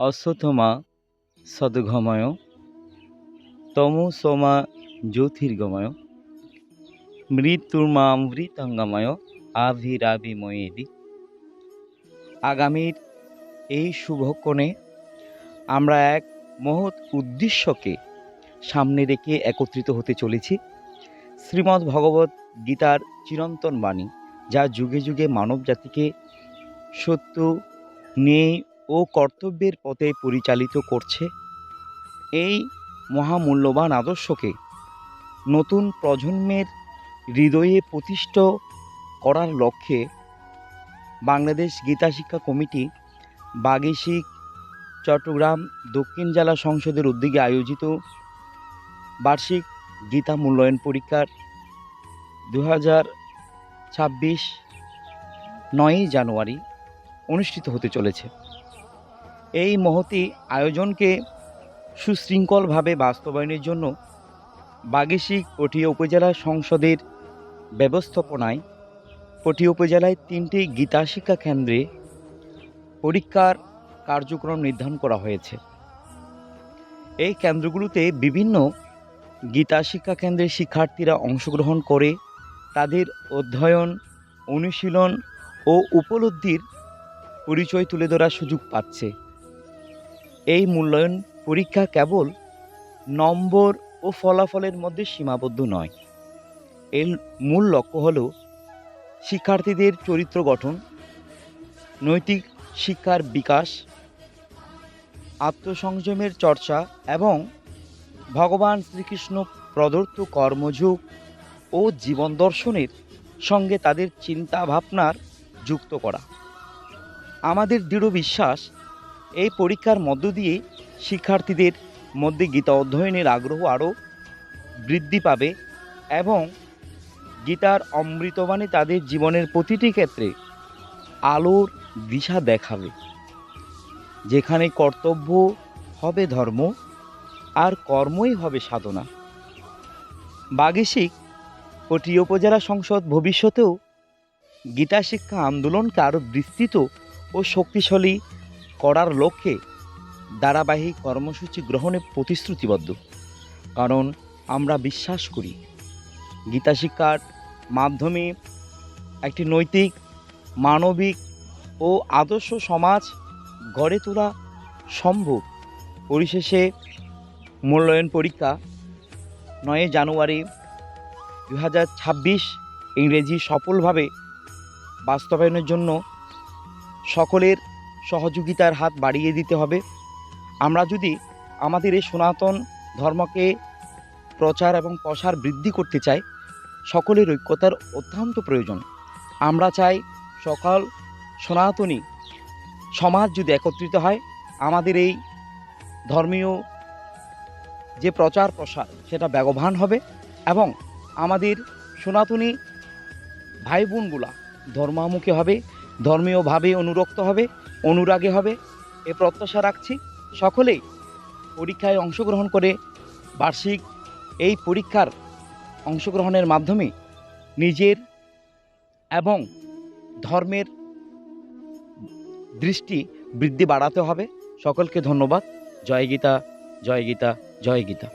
অশ্বথমা সদ্গময় তমসোমা জ্যোতির্গময় মৃত্যুর্মামৃতাঙ্গময় আভিরাভিময়েদি। আগামীর এই শুভক্ষণে আমরা এক মহৎ উদ্দেশ্যকে সামনে রেখে একত্রিত হতে চলেছি। শ্রীমদ্ ভগবত গীতার চিরন্তন বাণী, যা যুগে যুগে মানব জাতিকে সত্য, ন্যায় ও কর্তব্যের পথে পরিচালিত করছে। এই মহামূল্যবান আদর্শকে নতুন প্রজন্মের হৃদয়ে প্রতিষ্ঠিত করার লক্ষ্যে বাংলাদেশ গীতা শিক্ষা কমিটি বাগেশিক চট্টগ্রাম দক্ষিণ জেলা সংসদের উদ্যোগে আয়োজিত বার্ষিক গীতা মূল্যায়ন পরীক্ষার 2026 9ই জানুয়ারি অনুষ্ঠিত হতে চলেছে। এই মহতী আয়োজনকে সুশৃঙ্খলভাবে বাস্তবায়নের জন্য বাগেশিক পটিয়া উপজেলা সংসদের ব্যবস্থাপনায় পটিয়া উপজেলায় 3টি গীতা শিক্ষা কেন্দ্রে পরীক্ষার কার্যক্রম নির্ধারণ করা হয়েছে। এই কেন্দ্রগুলোতে বিভিন্ন গীতা শিক্ষা কেন্দ্রের শিক্ষার্থীরা অংশগ্রহণ করে তাদের অধ্যয়ন, অনুশীলন ও উপলব্ধির পরিচয় তুলে ধরার সুযোগ পাচ্ছে। এই মূল্যায়ন পরীক্ষা কেবল নম্বর ও ফলাফলের মধ্যে সীমাবদ্ধ নয়। এর মূল লক্ষ্য হল শিক্ষার্থীদের চরিত্র গঠন, নৈতিক শিক্ষার বিকাশ, আত্মসংযমের চর্চা এবং ভগবান শ্রীকৃষ্ণ প্রদত্ত কর্মযোগ ও জীবন দর্শনের সঙ্গে তাদের চিন্তা ভাবনার যুক্ত করা। আমাদের দৃঢ় বিশ্বাস, এই পরীক্ষার মধ্য দিয়ে শিক্ষার্থীদের মধ্যে গীতা অধ্যয়নের আগ্রহ আরও বৃদ্ধি পাবে এবং গীতার অমৃতবাণী তাদের জীবনের প্রতিটি ক্ষেত্রে আলোর দিশা দেখাবে। যেখানে কর্তব্য হবে ধর্ম আর কর্মই হবে সাধনা। বাগেশিক পটিয়া উপজেলা সংসদ ভবিষ্যতেও গীতা শিক্ষা আন্দোলনকে আরও বিস্তৃত ও শক্তিশালী করার লক্ষ্যে ধারাবাহিক কর্মসূচি গ্রহণে প্রতিশ্রুতিবদ্ধ। কারণ আমরা বিশ্বাস করি, গীতা শিক্ষার মাধ্যমে একটি নৈতিক, মানবিক ও আদর্শ সমাজ গড়ে তোলা সম্ভব। পরিশেষে মূল্যায়ন পরীক্ষা 9 জানুয়ারি 2026 ইংরেজি সফলভাবে বাস্তবায়নের জন্য সকলের সহযোগিতার হাত বাড়িয়ে দিতে হবে। আমরা যদি আমাদের এই সনাতন ধর্মকে প্রচার এবং প্রসার বৃদ্ধি করতে চাই, সকলের ঐক্যতার অত্যন্ত প্রয়োজন। আমরা চাই সকল সনাতনী সমাজ যদি একত্রিত হয়, আমাদের এই ধর্মীয় যে প্রচার প্রসার সেটা বেগবান হবে এবং আমাদের সনাতনী ভাই বোনগুলা ধর্মামুখী হবে, ধর্মীয়ভাবে অনুরক্ত হবে, অনুরাগী হবে। এ প্রত্যাশা রাখছি। সকলেই পরীক্ষায় অংশগ্রহণ করে বার্ষিক এই পরীক্ষার অংশগ্রহণের মাধ্যমে নিজের এবং ধর্মের দৃষ্টি বৃদ্ধি বাড়াতে হবে। সকলকে ধন্যবাদ। জয় গীতা, জয় গীতা, জয় গীতা।